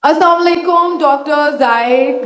Assalamu alaikum, Dr. Zaik.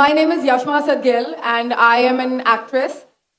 My name is Yashma Asad Gill and I am an actress.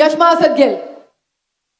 Yashma Asad Gill.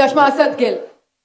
Yashma Asad Gill.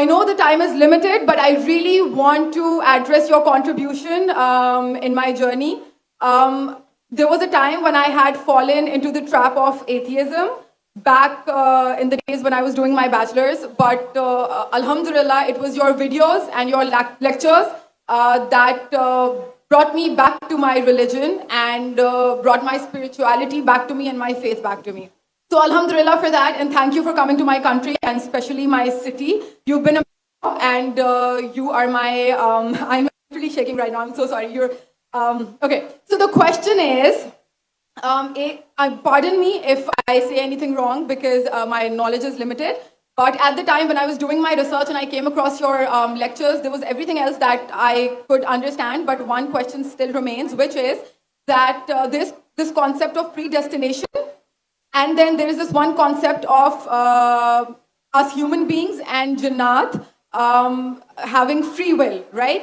I know the time is limited, but I really want to address your contribution in my journey. There was a time when I had fallen into the trap of atheism back in the days when I was doing my bachelor's, but alhamdulillah, it was your videos and your lectures that brought me back to my religion and brought my spirituality back to me and my faith back to me. So alhamdulillah for that, and thank you for coming to my country and especially my city. You've been and you are my, I'm really shaking right now, I'm so sorry. Okay, so the question is, pardon me if I say anything wrong because my knowledge is limited, but at the time when I was doing my research and I came across your lectures, there was everything else that I could understand, but one question still remains, which is that this concept of predestination, and then there is this one concept of us human beings and Jannat having free will, right?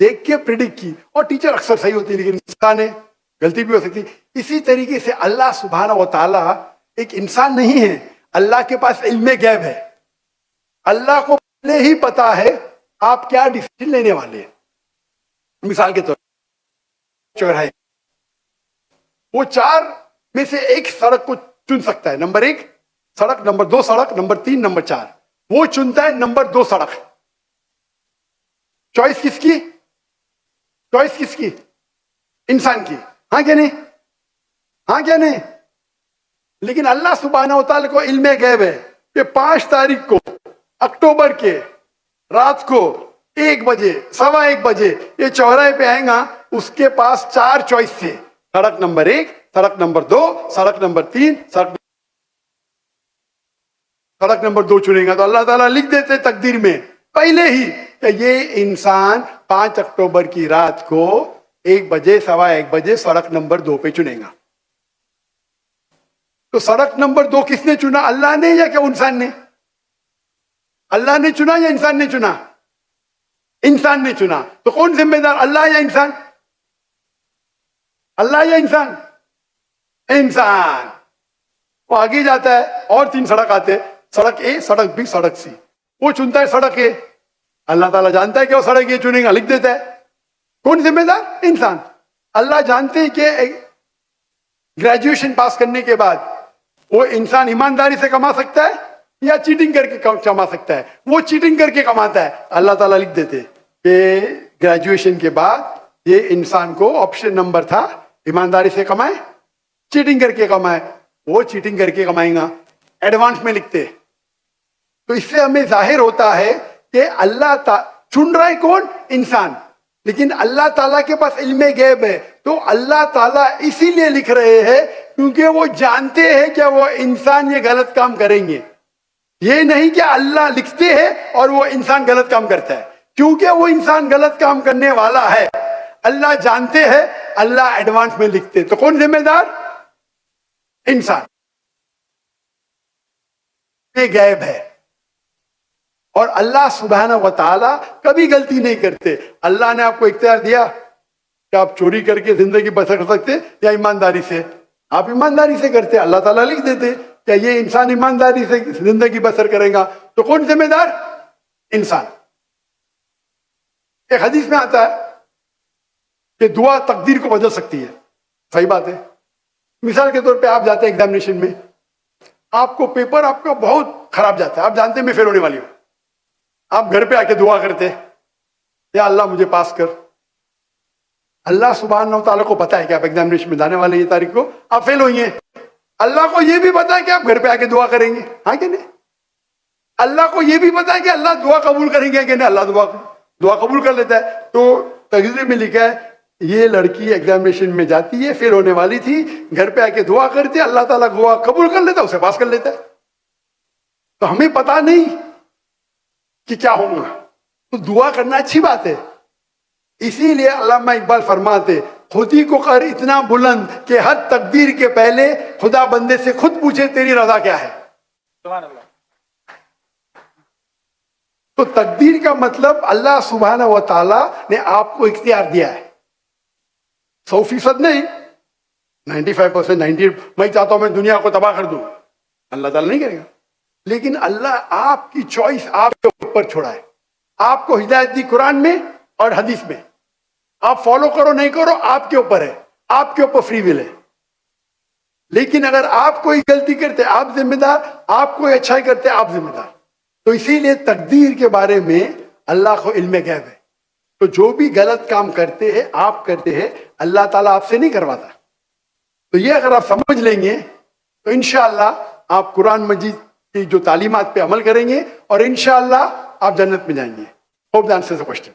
دیکھ کے predict کی. اور teacher اکثر صحیح ہوتی ہے لیکن انسان ہے, غلطی بھی ہو سکتی. اسی طریقے سے اللہ سبحانہ و تعالیٰ ایک انسان نہیں ہے, اللہ کے پاس علم غیب ہے. اللہ کو پہلے ہی پتا ہے آپ کیا ڈیسیژن لینے والے ہیں. مثال کے طور پر چوراہے, وہ 4 میں سے ایک سڑک کو چن سکتا ہے, نمبر 1 سڑک, نمبر 2 سڑک, نمبر 3, نمبر 4. وہ چنتا ہے نمبر 2 سڑک. چوائس کس کی؟ چوائس کس کی؟ انسان کی. ہاں کیا نہیں؟ ہاں کیا نہیں؟ لیکن اللہ سبحانہ و تعالیٰ کو علم غیب ہے کہ 5 تاریخ کو اکتوبر کے رات کو 1 بجے 1:15 بجے یہ چوراہے پہ آئے گا, اس کے پاس 4 چوائس تھے. سڑک نمبر 1, سڑک نمبر 2, سڑک نمبر 3, سڑک نمبر 2 چنے گا. تو اللہ تعالیٰ لکھ دیتے تقدیر میں پہلے ہی کہ یہ انسان 5 اکتوبر کی رات کو 1 بجے 1:15 بجے سڑک نمبر 2 پہ چنے گا. تو سڑک نمبر 2 کس نے چنا, اللہ نے یا کیا انسان نے؟ اللہ نے چنا یا انسان نے چنا؟ انسان نے چنا. تو کون ذمہ دار, اللہ یا انسان؟ اللہ یا انسان؟ انسان. وہ آگے جاتا ہے اور 3 سڑک آتے, سڑک اے, سڑک بی, سڑک سی. وہ چنتا ہے سڑک اے, اللہ تعالیٰ جانتا ہے کہ وہ سڑک اے چنے گا, لکھ دیتا ہے. کون ذمہ دار؟ انسان. اللہ جانتے ہیں کہ گریجویشن پاس کرنے کے بعد وہ انسان ایمانداری سے کما سکتا ہے یا چیٹنگ کر کے کما سکتا ہے. وہ چیٹنگ کر کے کماتا ہے, اللہ تعالیٰ لکھ دیتے کہ گریجویشن کے بعد یہ انسان کو آپشن نمبر تھا, ایمانداری سے کمائے, چیٹنگ کر کے کمائے. وہ چیٹنگ کر کے کمائیں گا, ایڈوانس میں لکھتے. تو اس سے ہمیں ظاہر ہوتا ہے کہ اللہ چن رہا ہے کون؟ انسان. لیکن اللہ تعالیٰ کے پاس علم غیب ہے, تو اللہ تعالیٰ اسی لیے لکھ رہے ہیں کیونکہ وہ جانتے ہیں کہ وہ انسان یہ غلط کام کریں گے. یہ نہیں کہ اللہ لکھتے ہیں اور وہ انسان غلط کام کرتا ہے, کیونکہ وہ انسان غلط کام کرنے والا ہے. اللہ جانتے ہیں, اللہ ایڈوانس میں لکھتے. تو کون ذمہ دار؟ انسان. یہ غیب ہے. اور اللہ سبحانہ و تعالی کبھی غلطی نہیں کرتے. اللہ نے آپ کو اختیار دیا کہ آپ چوری کر کے زندگی بسر کر سکتے یا ایمانداری سے. آپ ایمانداری سے کرتے, اللہ تعالیٰ لکھ دیتے کہ یہ انسان ایمانداری سے زندگی بسر کرے گا. تو کون ذمہ دار؟ انسان. ایک حدیث میں آتا ہے کہ دعا تقدیر کو بدل سکتی ہے. صحیح بات ہے. مثال کے طور پہ آپ جاتے ہیں ایگزامینیشن میں, آپ کو پیپر آپ کا بہت خراب جاتا ہے, آپ جانتے ہیں میں فیل ہونے والی ہوں. آپ گھر پہ آ کے دعا کرتے یا اللہ مجھے پاس کر. اللہ سبحانہ و تعالیٰ کو پتا ہے کہ آپ ایگزامینیشن میں جانے والے یہ تاریخ کو آپ فیل ہوئی ہیں. اللہ کو یہ بھی پتا ہے کہ آپ گھر پہ آ کے دعا کریں گے. ہاں کہ نہیں؟ اللہ کو یہ بھی پتا ہے کہ اللہ دعا قبول کریں گے کہ نہیں. اللہ دعا قبول کر لیتا ہے. تو تقریر میں لکھا ہے یہ لڑکی ایگزامینیشن میں جاتی ہے, فیل ہونے والی تھی, گھر پہ آ کے دعا کرتی, اللہ تعالیٰ دعا قبول کر لیتا, اسے پاس کر لیتا ہے. تو ہمیں پتا نہیں کہ کیا ہوگا, تو دعا کرنا اچھی بات ہے. اسی لیے علامہ اقبال فرماتے خودی کو کر اتنا بلند کہ ہر تقدیر کے پہلے خدا بندے سے خود پوچھے تیری رضا کیا ہے. سبحان اللہ. تو تقدیر کا مطلب اللہ سبحانہ و تعالیٰ نے آپ کو اختیار دیا ہے. 100% نہیں, 95%, 90%. میں چاہتا ہوں میں دنیا کو تباہ کر دوں, اللہ تعالیٰ نہیں کرے گا. لیکن اللہ آپ کی چوائس آپ کے اوپر چھوڑا ہے. آپ کو ہدایت دی قرآن میں اور حدیث میں, آپ فالو کرو نہیں کرو آپ کے اوپر ہے, آپ کے اوپر فری ول ہے. لیکن اگر آپ کوئی غلطی کرتے آپ ذمہ دار, آپ کوئی اچھائی کرتے آپ ذمہ دار. تو اسی لیے تقدیر کے بارے میں اللہ کو علم غیب ہے. تو جو بھی غلط کام کرتے ہیں آپ کرتے ہیں, اللہ تعالیٰ آپ سے نہیں کرواتا. تو یہ اگر آپ سمجھ لیں گے تو انشاءاللہ آپ قرآن مجید کی جو تعلیمات پہ عمل کریں گے اور انشاءاللہ آپ جنت میں جائیں گے. Hope the answers the question.